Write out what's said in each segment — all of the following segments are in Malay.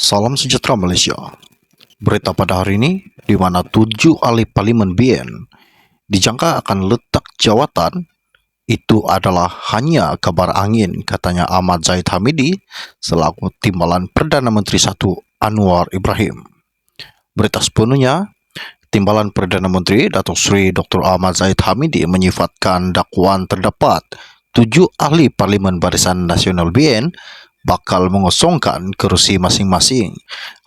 Salam sejahtera Malaysia. Berita pada hari ini, di mana 7 ahli Parlimen BN dijangka akan letak jawatan, itu adalah hanya kabar angin, katanya Ahmad Zahid Hamidi selaku Timbalan Perdana Menteri 1 Anwar Ibrahim. Berita sepenuhnya, Timbalan Perdana Menteri Datuk Seri Dr. Ahmad Zahid Hamidi menyifatkan dakwaan terdapat 7 ahli Parlimen Barisan Nasional BN bakal mengosongkan kerusi masing-masing.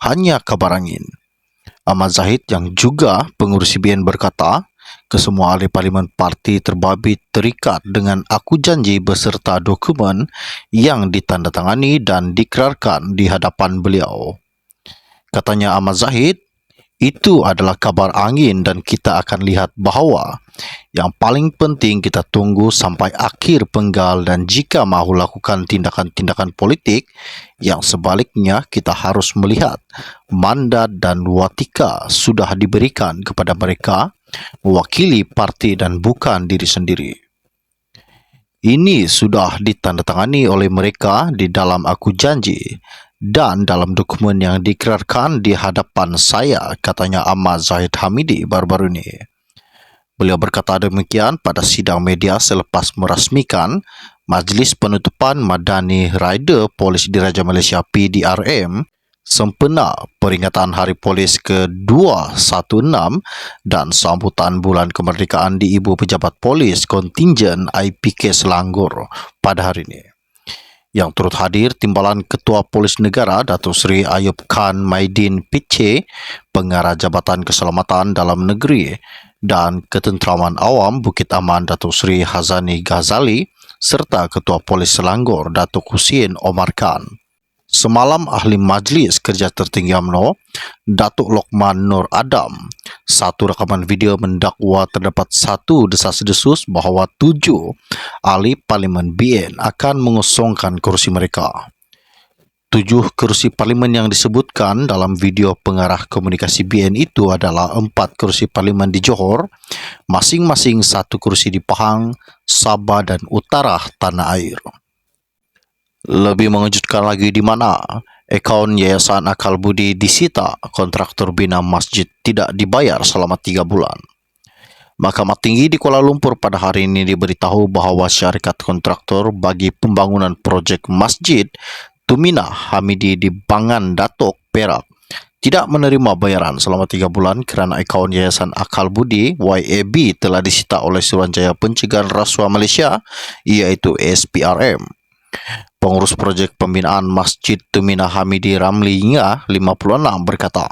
Hanya kabar angin. Ahmad Zahid yang juga pengurusi BN berkata, kesemua ahli Parlimen parti terbabit terikat dengan aku janji beserta dokumen yang ditandatangani dan diikrarkan di hadapan beliau. Katanya Ahmad Zahid, itu adalah kabar angin dan kita akan lihat bahawa yang paling penting kita tunggu sampai akhir penggal, dan jika mahu lakukan tindakan-tindakan politik yang sebaliknya kita harus melihat mandat dan watika sudah diberikan kepada mereka mewakili parti dan bukan diri sendiri. Ini sudah ditandatangani oleh mereka di dalam aku janji dan dalam dokumen yang diikrarkan di hadapan saya, katanya Ahmad Zahid Hamidi baru-baru ini. Beliau berkata demikian pada sidang media selepas merasmikan Majlis Penutupan Madani Rider Polis Diraja Malaysia PDRM sempena peringatan Hari Polis ke-216 dan sambutan Bulan Kemerdekaan di Ibu Pejabat Polis Kontingen IPK Selangor pada hari ini. Yang turut hadir Timbalan Ketua Polis Negara Datuk Seri Ayub Khan Maidin Piche, Pengarah Jabatan Keselamatan Dalam Negeri dan Ketenteraman Awam Bukit Aman Datuk Seri Hazani Ghazali serta Ketua Polis Selangor Datuk Husin Omar Khan. Semalam Ahli Majlis Kerja Tertinggi UMNO Datuk Lokman Nur Adam, satu rakaman video mendakwa terdapat satu desas-desus bahawa 7 ahli Parlimen BN akan mengosongkan kerusi mereka. 7 kerusi Parlimen yang disebutkan dalam video pengarah komunikasi BN itu adalah 4 kerusi Parlimen di Johor, masing-masing 1 kerusi di Pahang, Sabah dan Utara Tanah Air. Lebih mengejutkan lagi di mana akaun Yayasan Akal Budi disita, kontraktor bina masjid tidak dibayar selama 3 bulan. Mahkamah Tinggi di Kuala Lumpur pada hari ini diberitahu bahawa syarikat kontraktor bagi pembangunan projek Masjid Tuminah Hamidi di Bangan Datuk, Perak tidak menerima bayaran selama 3 bulan kerana akaun Yayasan Akal Budi YAB telah disita oleh Suruhanjaya Pencegahan Rasuah Malaysia iaitu SPRM. Pengurus projek pembinaan Masjid Tuminah Hamidi Ramli Inga 56 berkata,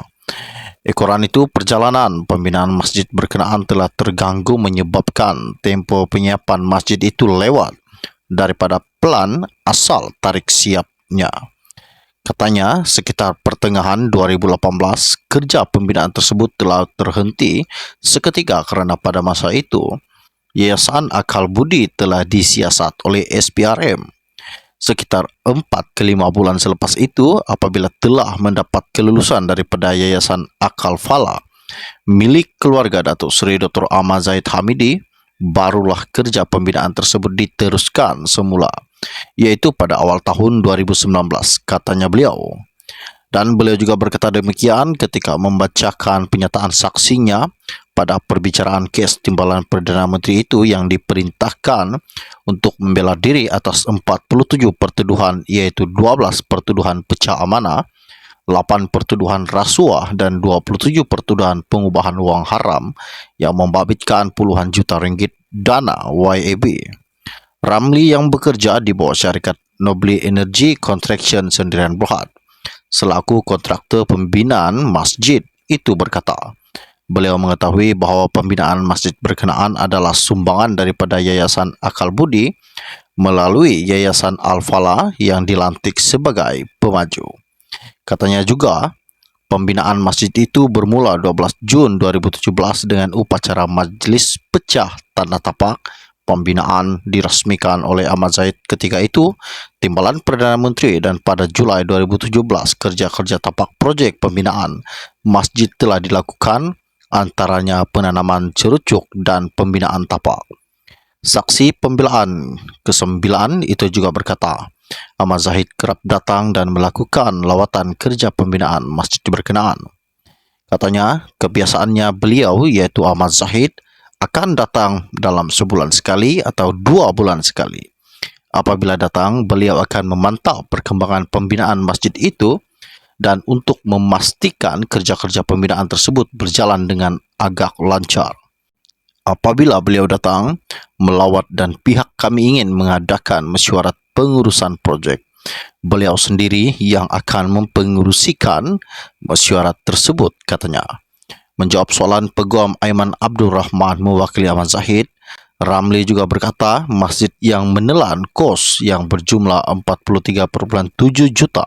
ekoran itu perjalanan pembinaan masjid berkenaan telah terganggu menyebabkan tempoh penyiapan masjid itu lewat daripada plan asal tarik siapnya. Katanya, sekitar pertengahan 2018, kerja pembinaan tersebut telah terhenti seketika kerana pada masa itu, Yayasan Akal Budi telah disiasat oleh SPRM. Sekitar 4 ke 5 bulan selepas itu, apabila telah mendapat kelulusan daripada Yayasan Akal Fala milik keluarga Datuk Seri Dr. Ahmad Zahid Hamidi, barulah kerja pembinaan tersebut diteruskan semula, iaitu pada awal tahun 2019, katanya beliau. Dan beliau juga berkata demikian ketika membacakan penyataan saksinya pada perbicaraan kes Timbalan Perdana Menteri itu yang diperintahkan untuk membela diri atas 47 pertuduhan, iaitu 12 pertuduhan pecah amanah, 8 pertuduhan rasuah dan 27 pertuduhan pengubahan wang haram yang membabitkan puluhan juta ringgit dana YAB. Ramli yang bekerja di bawah syarikat Nobly Energy Contraction Sendirian Berhad selaku kontraktor pembinaan masjid itu berkata, beliau mengetahui bahawa pembinaan masjid berkenaan adalah sumbangan daripada Yayasan Akal Budi melalui Yayasan Al-Falah yang dilantik sebagai pemaju. Katanya juga, pembinaan masjid itu bermula 12 Jun 2017 dengan upacara majlis pecah tanah tapak. Pembinaan dirasmikan oleh Ahmad Zahid ketika itu, Timbalan Perdana Menteri, dan pada Julai 2017 kerja-kerja tapak projek pembinaan masjid telah dilakukan, antaranya penanaman cerucuk dan pembinaan tapak. Saksi pembelaan ke-9 itu juga berkata, Ahmad Zahid kerap datang dan melakukan lawatan kerja pembinaan masjid berkenaan. Katanya, kebiasaannya beliau iaitu Ahmad Zahid akan datang dalam sebulan sekali atau 2 bulan sekali. Apabila datang, beliau akan memantau perkembangan pembinaan masjid itu dan untuk memastikan kerja-kerja pembinaan tersebut berjalan dengan agak lancar. Apabila beliau datang, melawat dan pihak kami ingin mengadakan mesyuarat pengurusan projek, beliau sendiri yang akan mempengurusikan mesyuarat tersebut, katanya. Menjawab soalan Peguam Aiman Abdul Rahman mewakili Ahmad Zahid, Ramli juga berkata masjid yang menelan kos yang berjumlah 43.7 juta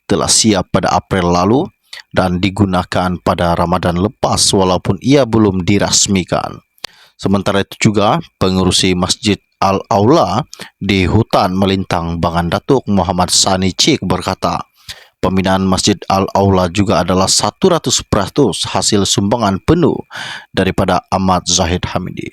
telah siap pada April lalu dan digunakan pada Ramadan lepas walaupun ia belum dirasmikan. Sementara itu juga, pengurusi Masjid Al-Aula di Hutan Melintang Bangan Datuk Muhammad Sani Cik berkata, pembinaan Masjid Al-Aula juga adalah 100% hasil sumbangan penuh daripada Ahmad Zahid Hamidi.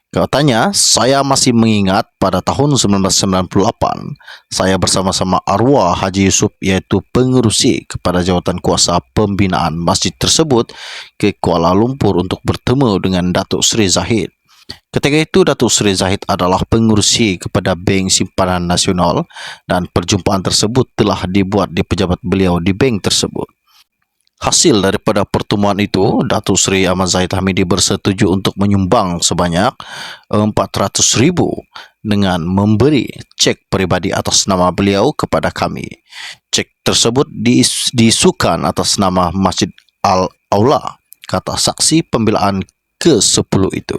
Katanya, saya masih mengingat pada tahun 1998, saya bersama-sama arwah Haji Yusuf iaitu pengerusi kepada jawatan kuasa pembinaan masjid tersebut ke Kuala Lumpur untuk bertemu dengan Datuk Seri Zahid. Ketika itu, Datuk Seri Zahid adalah pengerusi kepada Bank Simpanan Nasional dan perjumpaan tersebut telah dibuat di pejabat beliau di bank tersebut. Hasil daripada pertemuan itu, Datuk Seri Ahmad Zahid Hamidi bersetuju untuk menyumbang sebanyak 400,000 dengan memberi cek peribadi atas nama beliau kepada kami. Cek tersebut diisukan atas nama Masjid Al-Aula, kata saksi pembelaan ke-10 itu.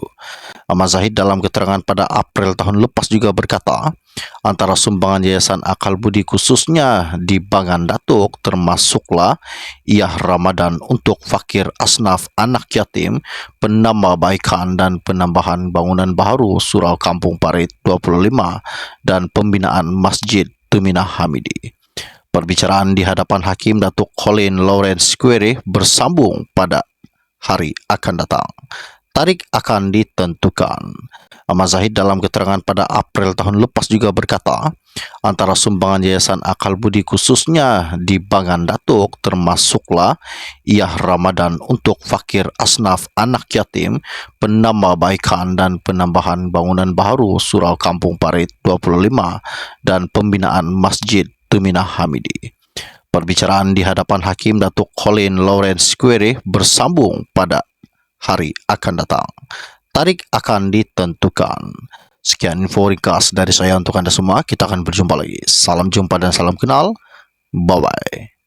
Ahmad Zahid dalam keterangan pada April tahun lepas juga berkata, antara sumbangan Yayasan Akal Budi khususnya di Bangan Datuk termasuklah Iyah Ramadan untuk fakir asnaf anak yatim, penambahbaikan dan penambahan bangunan baru Surau Kampung Parit 25 dan pembinaan Masjid Tuminah Hamidi. Perbicaraan di hadapan Hakim Datuk Colin Lawrence Query bersambung pada hari akan datang. Tarikh akan ditentukan. Ahmad Zahid dalam keterangan pada April tahun lepas juga berkata, antara sumbangan Yayasan Akal Budi khususnya di Bangan Datuk termasuklah Iyah Ramadan untuk fakir asnaf anak yatim, penambahbaikan dan penambahan bangunan baru Surau Kampung Parit 25 dan pembinaan Masjid Tuminah Hamidi. Perbicaraan di hadapan Hakim Datuk Colin Lawrence Query bersambung pada hari akan datang. Tarikh akan ditentukan. Sekian info ringkas dari saya untuk Anda semua. Kita akan berjumpa lagi. Salam jumpa dan salam kenal. Bye-bye.